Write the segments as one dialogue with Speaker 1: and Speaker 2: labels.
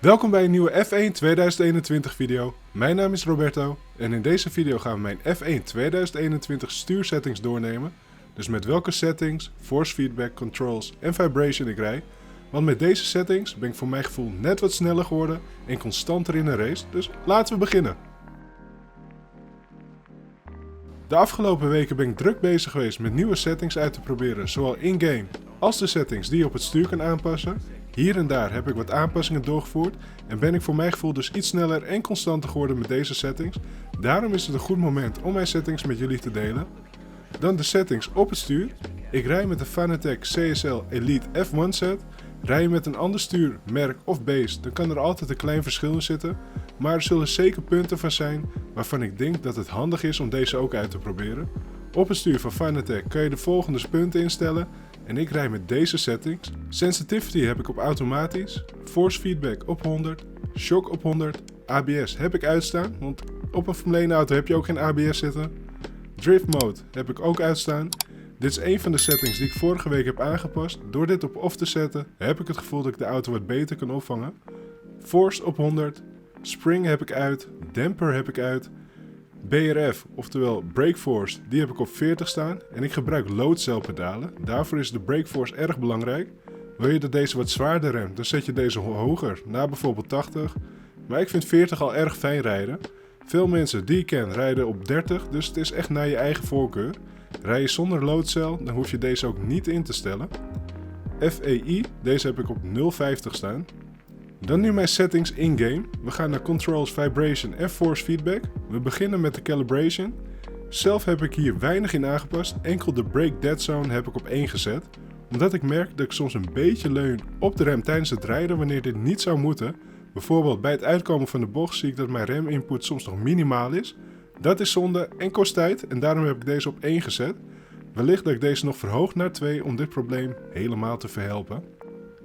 Speaker 1: Welkom bij een nieuwe F1 2021 video. Mijn naam is Roberto en in deze video gaan we mijn F1 2021 stuursettings doornemen. Dus met welke settings, force feedback, controls en vibration ik rij. Want met deze settings ben ik voor mijn gevoel net wat sneller geworden en constanter in een race. Dus laten we beginnen. De afgelopen weken ben ik druk bezig geweest met nieuwe settings uit te proberen, zowel in-game als de settings die je op het stuur kan aanpassen. Hier en daar heb ik wat aanpassingen doorgevoerd en ben ik voor mijn gevoel dus iets sneller en constanter geworden met deze settings. Daarom is het een goed moment om mijn settings met jullie te delen. Dan de settings op het stuur. Ik rij met de Fanatec CSL Elite F1 set. Rij je met een ander stuur, merk of base, dan kan er altijd een klein verschil in zitten. Maar er zullen zeker punten van zijn waarvan ik denk dat het handig is om deze ook uit te proberen. Op het stuur van Fanatec kan je de volgende punten instellen. En ik rij met deze settings. Sensitivity heb ik op automatisch, force feedback op 100, shock op 100, ABS heb ik uitstaan, want op een Formule 1 auto heb je ook geen ABS zitten. Drift mode heb ik ook uitstaan. Dit is een van de settings die ik vorige week heb aangepast. Door dit op off te zetten heb ik het gevoel dat ik de auto wat beter kan opvangen. Force op 100, spring heb ik uit, damper heb ik uit. BRF, oftewel brake force, die heb ik op 40 staan en ik gebruik loadcell pedalen. Daarvoor is de brake force erg belangrijk. Wil je dat deze wat zwaarder remt, dan zet je deze hoger, naar bijvoorbeeld 80. Maar ik vind 40 al erg fijn rijden. Veel mensen die ik ken rijden op 30, dus het is echt naar je eigen voorkeur. Rij je zonder loadcell, dan hoef je deze ook niet in te stellen. FEI, deze heb ik op 0,50 staan. Dan nu mijn settings in-game. We gaan naar controls, vibration en force feedback. We beginnen met de calibration. Zelf heb ik hier weinig in aangepast, enkel de brake dead zone heb ik op 1 gezet. Omdat ik merk dat ik soms een beetje leun op de rem tijdens het rijden wanneer dit niet zou moeten. Bijvoorbeeld bij het uitkomen van de bocht zie ik dat mijn reminput soms nog minimaal is. Dat is zonde en kost tijd en daarom heb ik deze op 1 gezet. Wellicht dat ik deze nog verhoog naar 2 om dit probleem helemaal te verhelpen.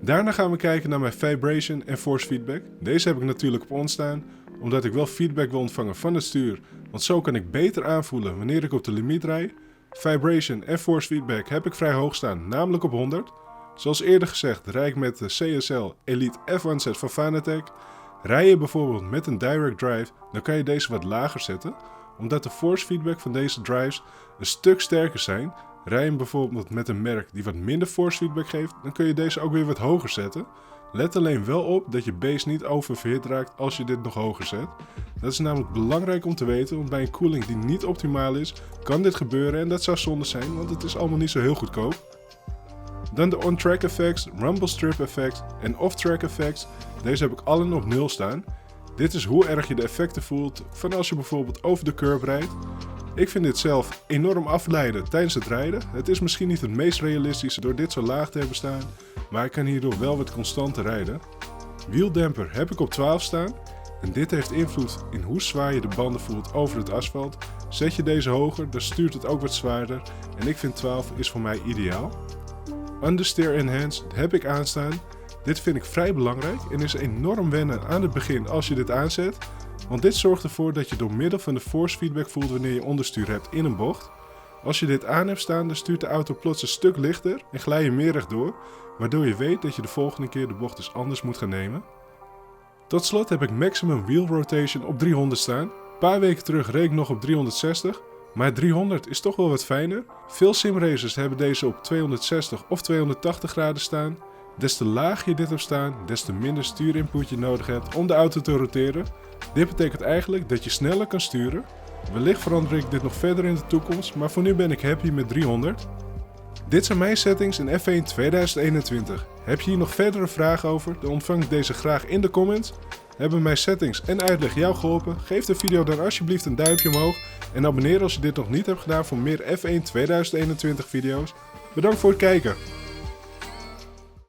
Speaker 1: Daarna gaan we kijken naar mijn vibration en force feedback. Deze heb ik natuurlijk op on staan, omdat ik wel feedback wil ontvangen van het stuur. Want zo kan ik beter aanvoelen wanneer ik op de limiet rijd. Vibration en force feedback heb ik vrij hoog staan, namelijk op 100. Zoals eerder gezegd rij ik met de CSL Elite F1 set van Fanatec. Rij je bijvoorbeeld met een direct drive, dan kan je deze wat lager zetten. Omdat de force feedback van deze drives een stuk sterker zijn. Rij je bijvoorbeeld met een merk die wat minder force feedback geeft, dan kun je deze ook weer wat hoger zetten. Let alleen wel op dat je base niet oververhit raakt als je dit nog hoger zet. Dat is namelijk belangrijk om te weten, want bij een koeling die niet optimaal is, kan dit gebeuren en dat zou zonde zijn, want het is allemaal niet zo heel goedkoop. Dan de on-track effects, rumble strip effects en off-track effects. Deze heb ik allen op 0 staan. Dit is hoe erg je de effecten voelt van als je bijvoorbeeld over de curb rijdt. Ik vind dit zelf enorm afleiden tijdens het rijden. Het is misschien niet het meest realistische door dit zo laag te hebben staan, maar ik kan hierdoor wel wat constanter rijden. Wieldamper heb ik op 12 staan en dit heeft invloed in hoe zwaar je de banden voelt over het asfalt. Zet je deze hoger, dan stuurt het ook wat zwaarder en ik vind 12 is voor mij ideaal. Understeer Enhanced heb ik aanstaan. Dit vind ik vrij belangrijk en is enorm wennen aan het begin als je dit aanzet. Want dit zorgt ervoor dat je door middel van de force feedback voelt wanneer je onderstuur hebt in een bocht. Als je dit aan hebt staan, dan stuurt de auto plots een stuk lichter en glij je meer rechtdoor. Waardoor je weet dat je de volgende keer de bocht dus anders moet gaan nemen. Tot slot heb ik maximum wheel rotation op 300 staan. Een paar weken terug reed ik nog op 360. Maar 300 is toch wel wat fijner. Veel simracers hebben deze op 260 of 280 graden staan. Des te lager je dit hebt staan, des te minder stuurinput je nodig hebt om de auto te roteren. Dit betekent eigenlijk dat je sneller kan sturen. Wellicht verander ik dit nog verder in de toekomst, maar voor nu ben ik happy met 300. Dit zijn mijn settings in F1 2021. Heb je hier nog verdere vragen over, dan ontvang ik deze graag in de comments. Hebben mijn settings en uitleg jou geholpen? Geef de video dan alsjeblieft een duimpje omhoog en abonneer als je dit nog niet hebt gedaan voor meer F1 2021 video's. Bedankt voor het kijken!